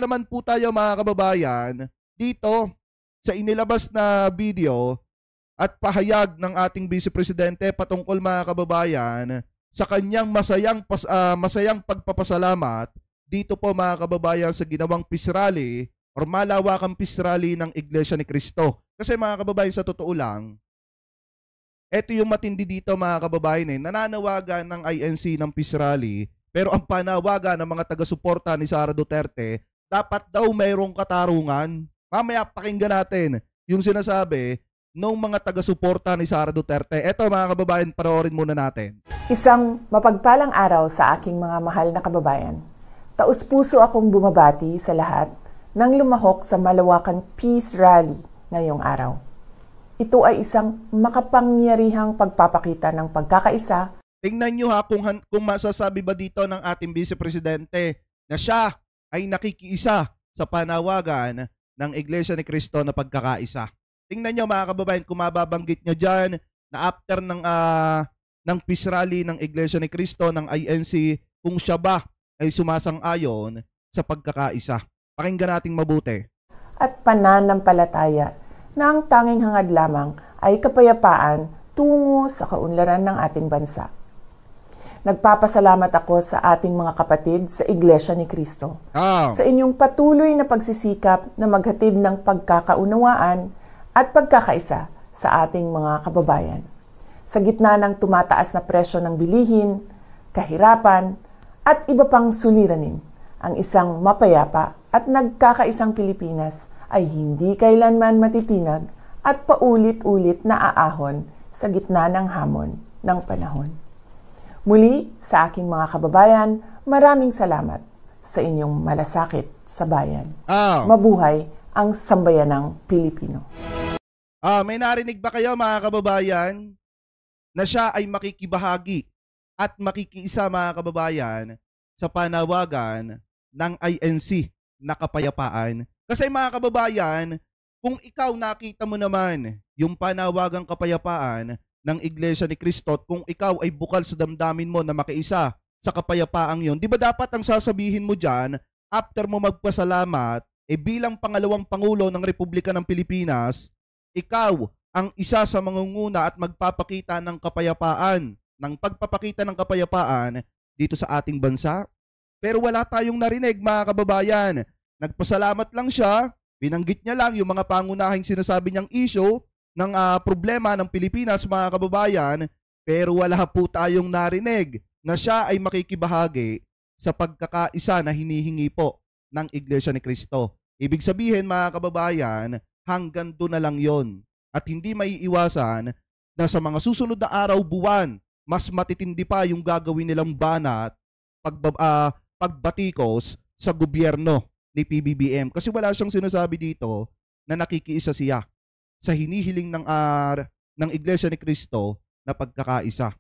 pumunta naman po tayo mga kababayan dito sa inilabas na video at pahayag ng ating Vice Presidente patungkol mga kababayan sa kanyang masayang pagpapasalamat dito po mga kababayan sa ginawang peace rally or malawakang peace rally ng Iglesia ni Cristo. Kasi mga kababayan, sa totoo lang, eto yung matindi dito mga kababayan, nananawagan ng INC ng peace rally, pero ang panawagan ng mga taga-suporta ni Sara Duterte, dapat daw mayroong katarungan. Mamaya pakinggan natin yung sinasabi ng mga taga-suporta ni Sara Duterte. Eto mga kababayan, panoorin muna natin. Isang mapagpalang araw sa aking mga mahal na kababayan. Taus-puso akong bumabati sa lahat nang lumahok sa malawakang peace rally ngayong araw. Ito ay isang makapangyarihang pagpapakita ng pagkakaisa. Tingnan nyo ha kung masasabi ba dito ng ating Vice Presidente na siya ay nakikiisa sa panawagan ng Iglesia ni Cristo na pagkakaisa. Tingnan nyo mga kababayan kung mababanggit nyo dyan na after ng peace rally ng Iglesia ni Cristo ng INC kung siya ba ay sumasang-ayon sa pagkakaisa. Pakinggan nating mabuti. At pananampalataya na ang tanging hangad lamang ay kapayapaan tungo sa kaunlaran ng ating bansa. Nagpapasalamat ako sa ating mga kapatid sa Iglesia ni Cristo sa inyong patuloy na pagsisikap na maghatid ng pagkakaunawaan at pagkakaisa sa ating mga kababayan. Sa gitna ng tumataas na presyo ng bilihin, kahirapan, at iba pang suliranin, ang isang mapayapa at nagkakaisang Pilipinas ay hindi kailanman matitinag at paulit-ulit na aahon sa gitna ng hamon ng panahon. Muli, sa aking mga kababayan, maraming salamat sa inyong malasakit sa bayan. Mabuhay ang sambayanang Pilipino. May narinig ba kayo mga kababayan na siya ay makikibahagi at makikiisa mga kababayan sa panawagan ng INC na kapayapaan? Kasi mga kababayan, kung ikaw nakita mo naman yung panawagang kapayapaan ng Iglesia ni Cristo, kung ikaw ay bukal sa damdamin mo na makiisa sa kapayapaang yon, di ba dapat ang sasabihin mo dyan, after mo magpasalamat, bilang pangalawang Pangulo ng Republika ng Pilipinas, ikaw ang isa sa mangunguna at magpapakita ng kapayapaan, ng pagpapakita ng kapayapaan dito sa ating bansa? Pero wala tayong narinig mga kababayan. Nagpasalamat lang siya, binanggit niya lang yung mga pangunahing sinasabi niyang issue ng problema ng Pilipinas mga kababayan, pero wala po tayong narinig na siya ay makikibahagi sa pagkakaisa na hinihingi po ng Iglesia ni Cristo. Ibig sabihin mga kababayan, hanggang doon na lang yon. At hindi maiiwasan na sa mga susunod na araw, buwan, mas matitindi pa yung gagawin nilang banat, pagbatikos sa gobyerno ni PBBM. Kasi wala siyang sinasabi dito na nakikiisa siya sa hinihiling ng Iglesia ni Cristo na pagkakaisa.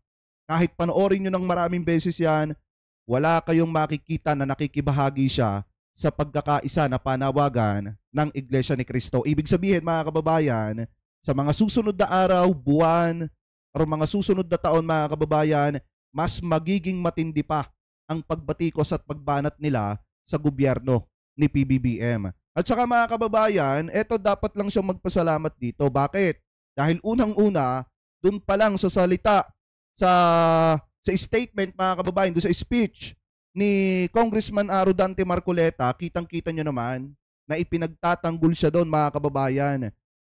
Kahit panoorin nyo ng maraming beses yan, wala kayong makikita na nakikibahagi siya sa pagkakaisa na panawagan ng Iglesia ni Cristo. Ibig sabihin mga kababayan, sa mga susunod na araw, buwan, o mga susunod na taon mga kababayan, mas magiging matindi pa ang pagbatikos at pagbanat nila sa gobyerno ni PBBM. At saka mga kababayan, eto dapat lang siyang magpasalamat dito. Bakit? Dahil unang-una, dun pa lang sa salita, sa statement mga kababayan, doon sa speech ni Congressman Rodante Marcoleta, kitang-kita nyo naman na ipinagtatanggol siya doon mga kababayan.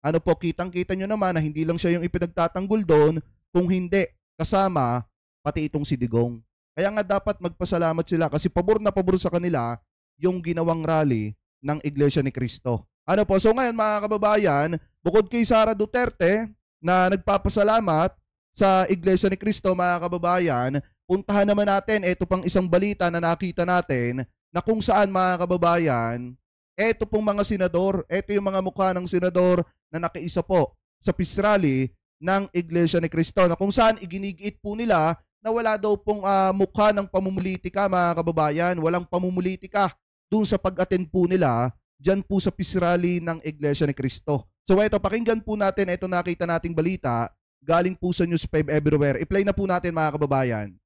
Ano po, kitang-kita nyo naman na hindi lang siya yung ipinagtatanggol doon, kung hindi kasama pati itong si Digong. Kaya nga dapat magpasalamat sila kasi pabor na pabor sa kanila yung ginawang rally ng Iglesia ni Cristo. Ano po, so ngayon mga kababayan, bukod kay Sara Duterte na nagpapasalamat sa Iglesia ni Cristo mga kababayan, puntahan naman natin ito pang isang balita na nakita natin na kung saan mga kababayan, ito pong mga senador, ito yung mga mukha ng senador na nakiisa po sa peace rally ng Iglesia ni Cristo na kung saan iginigiit po nila na wala daw pong mukha ng pamumulitika mga kababayan, walang pamumulitika doon sa pag-attend po nila dyan po sa peace rally ng Iglesia ni Cristo. So ito, pakinggan po natin, ito nakita nating balita, galing po sa News 5 Everywhere. I-play na po natin mga kababayan.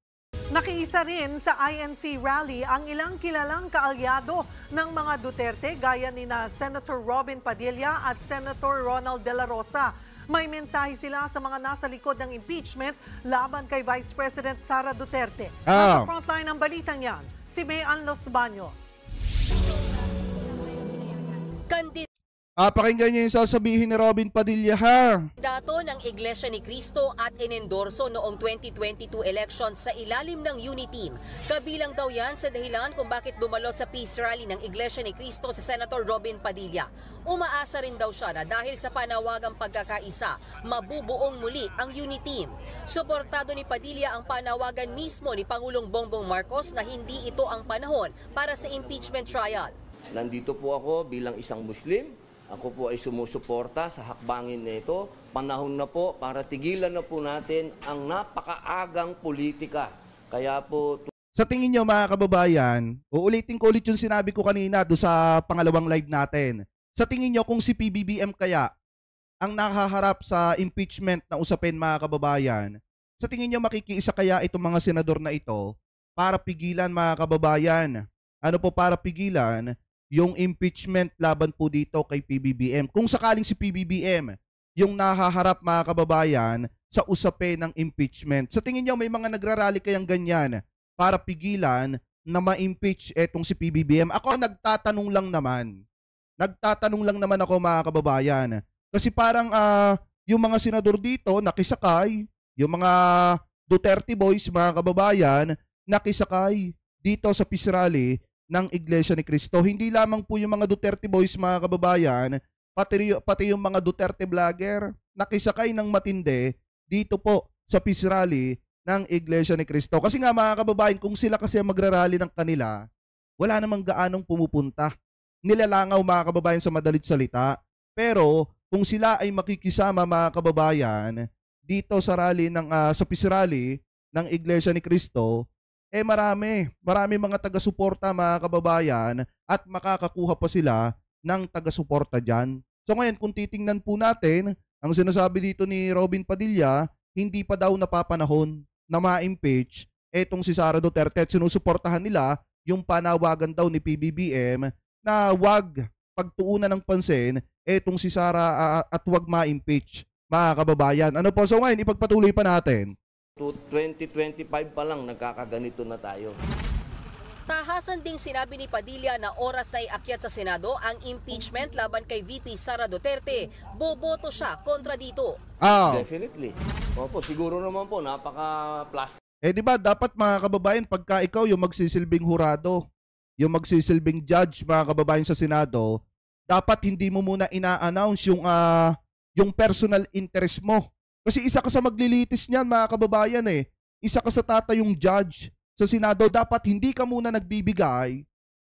Nakiisa rin sa INC rally ang ilang kilalang kaalyado ng mga Duterte gaya ni na Senator Robin Padilla at Senator Ronald De La Rosa. May mensahe sila sa mga nasa likod ng impeachment laban kay Vice President Sara Duterte. Nasa frontline ng balitang yan, si Mayan Los Baños. Pakinggan niyo yung sasabihin ni Robin Padilla, ha? Dato ng Iglesia ni Cristo at inendorso noong 2022 elections sa ilalim ng Uniteam. Kabilang daw yan sa dahilan kung bakit dumalo sa peace rally ng Iglesia ni Cristo si Senator Robin Padilla. Umaasa rin daw siya na dahil sa panawagang pagkakaisa, mabubuong muli ang Uniteam. Suportado ni Padilla ang panawagan mismo ni Pangulong Bongbong Marcos na hindi ito ang panahon para sa impeachment trial. Nandito po ako bilang isang Muslim. Ako po ay sumusuporta sa hakbangin na ito. Panahon na po para tigilan na po natin ang napakaagang politika. Kaya po... Sa tingin nyo mga kababayan, uulitin ko ulit yung sinabi ko kanina do sa pangalawang live natin. Sa tingin nyo kung si PBBM kaya ang nakaharap sa impeachment na usapin mga kababayan, sa tingin nyo makikiisa kaya itong mga senador na ito para pigilan mga kababayan? Ano po para pigilan? Yung impeachment laban po dito kay PBBM. Kung sakaling si PBBM yung nahaharap mga kababayan sa usapin ng impeachment, sa tingin nyo may mga nagrarally kayang ganyan para pigilan na ma-impeach etong si PBBM? Ako nagtatanong lang naman. Nagtatanong lang naman ako mga kababayan. Kasi parang yung mga senador dito nakisakay, yung mga Duterte boys mga kababayan nakisakay dito sa peace rally ng Iglesia ni Cristo. Hindi lamang po yung mga Duterte boys mga kababayan, pati yung mga Duterte vlogger nakisakay ng matindi dito po sa peace rally ng Iglesia ni Cristo. Kasi nga mga kababayan, kung sila kasi magrarally ng kanila, wala namang gaanong pumupunta. Nilalangaw mga kababayan sa madalit salita. Pero kung sila ay makikisama mga kababayan dito sa rally ng sa peace rally ng Iglesia ni Cristo, marami mga taga-suporta mga kababayan at makakakuha pa sila ng taga-suporta dyan. So ngayon kung titingnan po natin, ang sinasabi dito ni Robin Padilla, hindi pa daw napapanahon na ma-impeach etong si Sara Duterte at sinusuportahan nila yung panawagan daw ni PBBM na wag pagtuunan ng pansin etong si Sara at wag ma-impeach mga kababayan. Ano po? So ngayon ipagpatuloy pa natin. 2025 pa lang nagkakaganito na tayo. Tahasan ding sinabi ni Padilla na oras ay akyat sa Senado ang impeachment laban kay VP Sara Duterte. Boboto siya kontra dito. Definitely. Opo, siguro naman po, napaka-plus. Di ba dapat mga kababayan pagka ikaw yung magsisilbing hurado, yung magsisilbing judge mga kababayan sa Senado, dapat hindi mo muna ina-announce yung personal interest mo. Kasi isa ka sa maglilitis niyan mga kababayan Isa ka sa tatayong judge sa Senado. Dapat hindi ka muna nagbibigay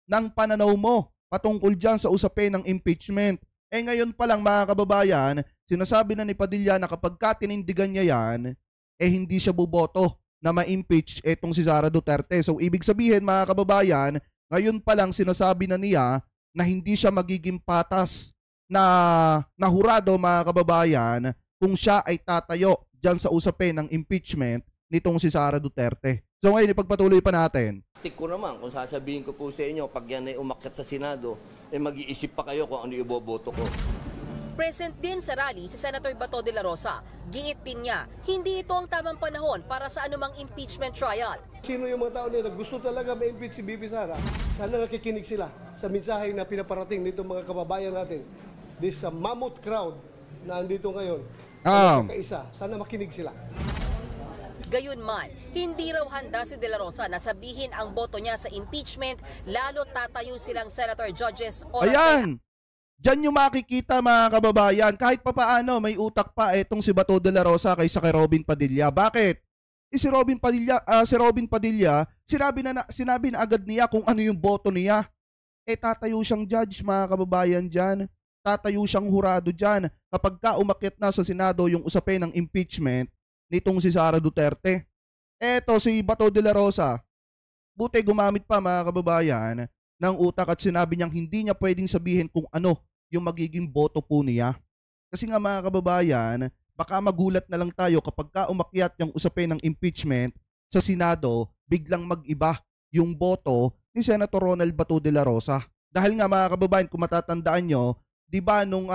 ng pananaw mo patungkol dyan sa usapin ng impeachment. Ngayon pa lang mga kababayan, sinasabi na ni Padilla na kapag tinindigan niya yan, hindi siya buboto na ma-impeach etong si Sara Duterte. So ibig sabihin mga kababayan, ngayon pa lang sinasabi na niya na hindi siya magiging patas na hurado mga kababayan kung siya ay tatayo dyan sa usapin ng impeachment nitong si Sara Duterte. So ngayon ipagpatuloy pa natin. Stick ko naman, kung sasabihin ko po sa inyo, pag yan ay umakyat sa Senado, mag-iisip pa kayo kung ano iboboto ko. Present din sa rally si Senator Bato de la Rosa. Giit din niya, hindi ito ang tamang panahon para sa anumang impeachment trial. Sino yung mga tao na gusto talaga ma-impeach si Bibi Sara? Sana nakikinig sila sa mensahe na pinaparating nito mga kababayan natin. This mammoth crowd na andito ngayon. Kaisa, sana makinig sila. Gayunman, hindi raw handa si De La Rosa na sabihin ang boto niya sa impeachment, lalo tatayo silang senator judges o Ayan! Diyan yung makikita mga kababayan, kahit papaano may utak pa etong si Bato de la Rosa kaysa kay Robin Padilla. Bakit? Si Robin Padilla, sinabi na agad niya kung ano yung boto niya. Tatayo siyang judge mga kababayan dyan. Tatayo siyang hurado dyan kapag umakyat na sa Senado yung usapin ng impeachment nitong si Sara Duterte. Eto si Bato de la Rosa, buti gumamit pa mga kababayan ng utak at sinabi niyang hindi niya pwedeng sabihin kung ano yung magiging boto po niya. Kasi nga mga kababayan, baka magulat na lang tayo kapag umakyat yung usapin ng impeachment sa Senado, biglang mag-iba yung boto ni Senator Ronald Bato de la Rosa. Dahil nga mga kababayan, kung matatandaan nyo, di ba nung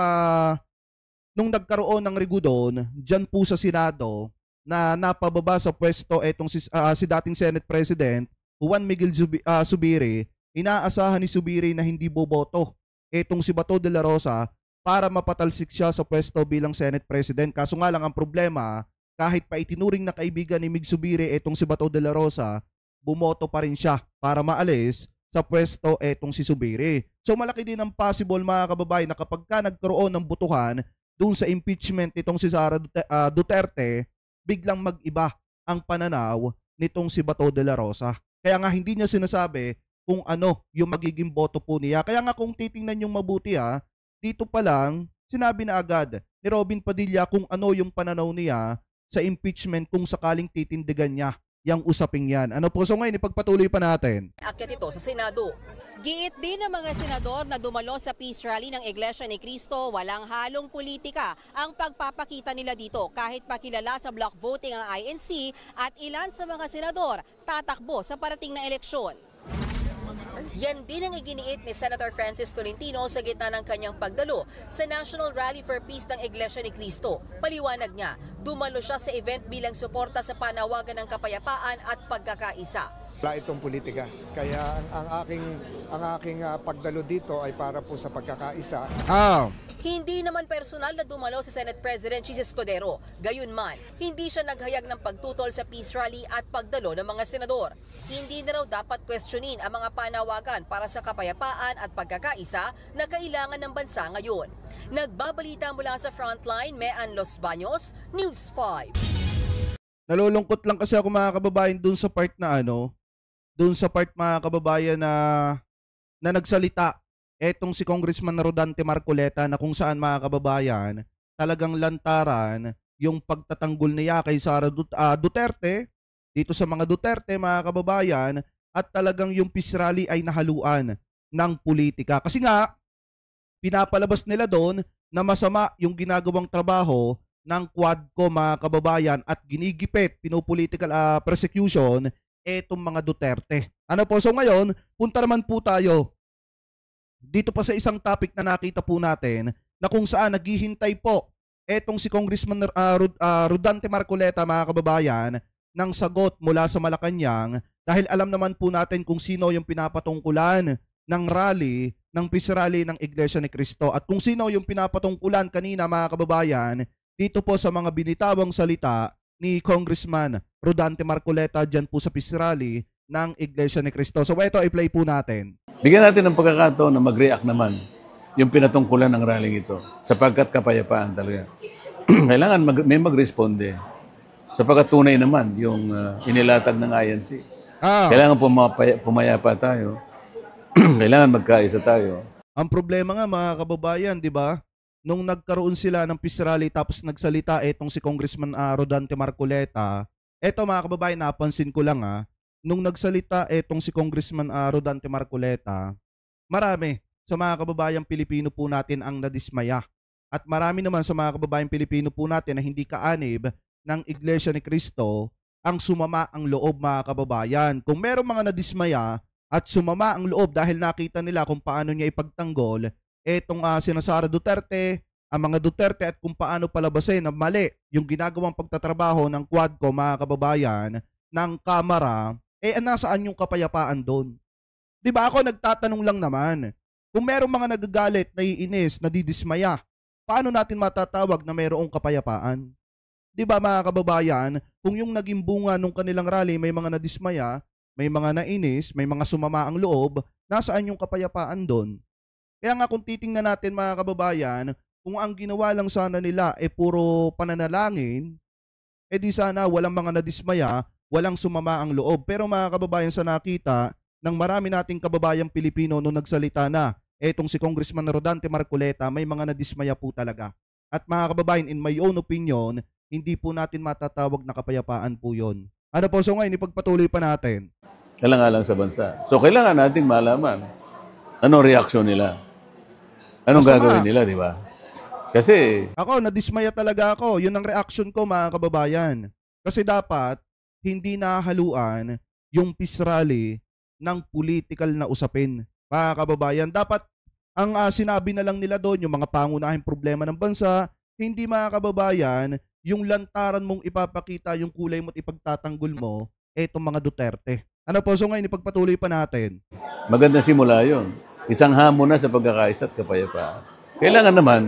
nagkaroon ng rigudon dyan po sa Senado na napababa sa pwesto etong si dating Senate President Juan Miguel Zubiri, inaasahan ni Zubiri na hindi boboto etong si Bato de la Rosa para mapatalsik siya sa pwesto bilang Senate President. Kaso nga lang ang problema, kahit pa itinuring na kaibigan ni Mig Zubiri etong si Bato de la Rosa, bumoto pa rin siya para maalis sa pwesto etong si Zubiri. So malaki din ang possible mga kababayan na kapag ka nagkaroon ng butuhan doon sa impeachment nitong si Sara Duterte, biglang mag-iba ang pananaw nitong si Bato de la Rosa. Kaya nga hindi niya sinasabi kung ano yung magiging boto po niya. Kaya nga kung titingnan yung mabuti dito pa lang, sinabi na agad ni Robin Padilla kung ano yung pananaw niya sa impeachment kung sakaling titindigan niya yung usaping yan. Ano po? So ngayon, ipagpatuloy pa natin. Akyat ito sa Senado. Giit din ng mga senador na dumalo sa peace rally ng Iglesia ni Cristo, walang halong politika ang pagpapakita nila dito kahit pakilala sa block voting ang INC at ilan sa mga senador tatakbo sa parating na eleksyon. Yan din ang iginiit ni Senator Francis Tolentino sa gitna ng kanyang pagdalo sa National Rally for Peace ng Iglesia ni Cristo. Paliwanag niya, dumalo siya sa event bilang suporta sa panawagan ng kapayapaan at pagkakaisa. Wala itong politika. Kaya ang aking pagdalo dito ay para po sa pagkakaisa. Hindi naman personal na dumalo sa Senate President Chis Escudero. Gayunman, hindi siya naghayag ng pagtutol sa peace rally at pagdalo ng mga senador. Hindi na raw dapat questionin ang mga panawagan para sa kapayapaan at pagkakaisa na kailangan ng bansa ngayon. Nagbabalita mula sa Frontline, Mean Los Baños, News 5. Nalulungkot lang kasi ako mga kababayan dun sa part na dun sa part mga kababayan na nagsalita etong si Congressman Rodante Marcoleta na kung saan mga kababayan talagang lantaran yung pagtatanggol niya kay Sara Duterte dito sa mga Duterte mga kababayan at talagang yung peace rally ay nahaluan ng politika. Kasi nga pinapalabas nila doon na masama yung ginagawang trabaho ng Quadco mga kababayan at ginigipit, pinopolitical persecution etong mga Duterte. Ano po? So ngayon, punta naman po tayo dito pa sa isang topic na nakita po natin na kung saan naghihintay po etong si Congressman Rodante Marcoleta mga kababayan ng sagot mula sa Malacanang dahil alam naman po natin kung sino yung pinapatungkulan ng rally, ng peace rally ng Iglesia ni Cristo at kung sino yung pinapatungkulan kanina mga kababayan dito po sa mga binitawang salita ni Congressman Rodante Marcoleta dyan po sa peace rally ng Iglesia ni Cristo. So ito, i-play po natin. Bigyan natin ng pagkakataon na mag-react naman yung pinatungkulan ng rallying ito sapagkat kapayapaan talaga. Kailangan may mag-responde sapagkat tunay naman yung inilatag ng INC. Kailangan pumayapa tayo. Kailangan magkaisa tayo. Ang problema nga mga kababayan, di ba? Nung nagkaroon sila ng peace rally tapos nagsalita etong si Congressman Rodante Marcoleta, eto mga kababayan, napansin ko lang nung nagsalita etong si Congressman Rodante Marcoleta, marami sa mga kababayang Pilipino po natin ang nadismaya. At marami naman sa mga kababayang Pilipino po natin na hindi kaanib ng Iglesia ni Cristo ang sumama ang loob mga kababayan. Kung merong mga nadismaya at sumama ang loob dahil nakita nila kung paano niya ipagtanggol etong sina Sara Duterte, ang mga Duterte at kung paano palabasin na mali yung ginagawang pagtatrabaho ng Quadco mga kababayan ng Kamara, nasaan yung kapayapaan doon? Di ba ako nagtatanong lang naman, kung merong mga nagagalit, naiinis, nadidismaya, paano natin matatawag na mayroong kapayapaan? Di ba mga kababayan, kung yung naging bunga nung kanilang rally may mga nadismaya, may mga nainis, may mga sumama ang loob, nasaan yung kapayapaan doon? Kaya nga kung titingnan natin mga kababayan, kung ang ginawa lang sana nila puro pananalangin, di sana walang mga nadismaya, walang sumama ang loob. Pero mga kababayan, sa nakita ng marami nating kababayang Pilipino nung nagsalita na etong si Congressman Rodante Marcoleta, may mga nadismaya po talaga. At mga kababayan, in my own opinion, hindi po natin matatawag na kapayapaan po yun. Ano po? So ngayon, ipagpatuloy pa natin. Kailangan lang sa bansa. So kailangan natin malaman anong reaksyon nila. Anong gagawin nila, di ba? Kasi ako, nadismaya talaga ako. Yun ang reaction ko mga kababayan. Kasi dapat, hindi nahaluan yung peace rally ng political na usapin. Mga kababayan, dapat ang sinabi na lang nila doon, yung mga pangunahing problema ng bansa, hindi mga kababayan, yung lantaran mong ipapakita, yung kulay mo't ipagtatanggol mo, etong mga Duterte. Ano po, so ngayon ipagpatuloy pa natin. Maganda simula yun. Isang hamon na sa pagkakaisa at kapayapaan. Kailangan naman,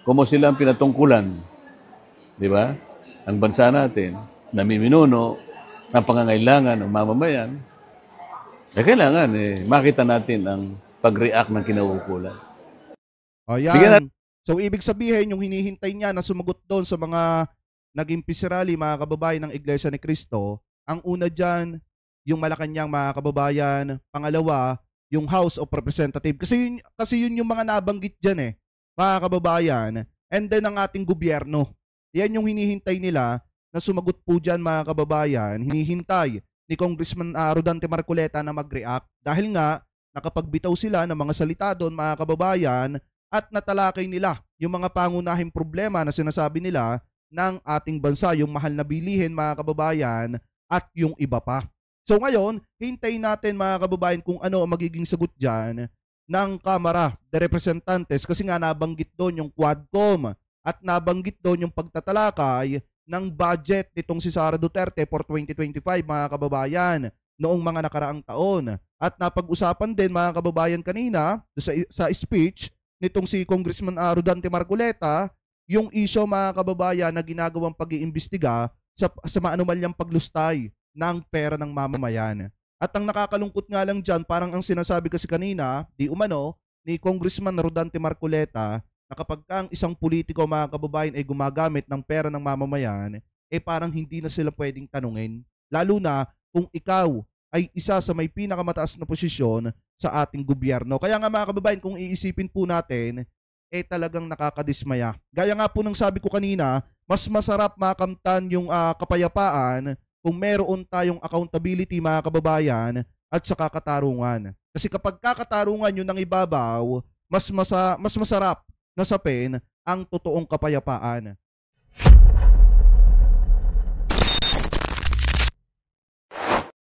kung sila ang pinatungkulan, di ba? Ang bansa natin, namiminuno, ang pangangailangan ng mamamayan, kailangan makita natin ang pag-react ng kinauukulan. Ayan. So, ibig sabihin, yung hinihintay niya na sumagot doon sa mga naging peace rally, mga kababayan ng Iglesia ni Cristo, ang una dyan, yung Malacanang, mga kababayan. Pangalawa, yung House of Representatives. Kasi yun yung mga nabanggit dyan mga kababayan. And then ang ating gobyerno. Yan yung hinihintay nila na sumagot po dyan, mga kababayan. Hinihintay ni Congressman Rodante Marcoleta na mag-react. Dahil nga, nakapagbitaw sila ng mga salita doon, mga kababayan, at natalakay nila yung mga pangunahing problema na sinasabi nila ng ating bansa, yung mahal na bilihin, mga kababayan, at yung iba pa. So ngayon, hintayin natin, mga kababayan, kung ano ang magiging sagot dyan ng Kamara de Representantes, kasi nga nabanggit doon yung Quadcom at nabanggit doon yung pagtatalakay ng budget nitong si Sara Duterte for 2025, mga kababayan, noong mga nakaraang taon. At napag-usapan din, mga kababayan, kanina sa speech nitong si Congressman Rodante Marcoleta, yung issue, mga kababayan, na ginagawang pag-iimbestiga sa maanumalyang paglustay ng pera ng mamamayan. At ang nakakalungkot nga lang dyan, parang ang sinasabi kasi kanina, di umano, ni Congressman Rodante Marcoleta, na kapag ang isang politiko, mga kababayan, ay gumagamit ng pera ng mamamayan, parang hindi na sila pwedeng tanungin. Lalo na kung ikaw ay isa sa may pinakamataas na posisyon sa ating gobyerno. Kaya nga, mga kababayan, kung iisipin po natin, talagang nakakadismaya. Gaya nga po ng sabi ko kanina, mas masarap makamtan yung kapayapaan kung meron tayong accountability, mga kababayan, at saka katarungan. Kasi kapag kakatarungan yun ng ibabaw, mas masarap nasapin ang totoong kapayapaan.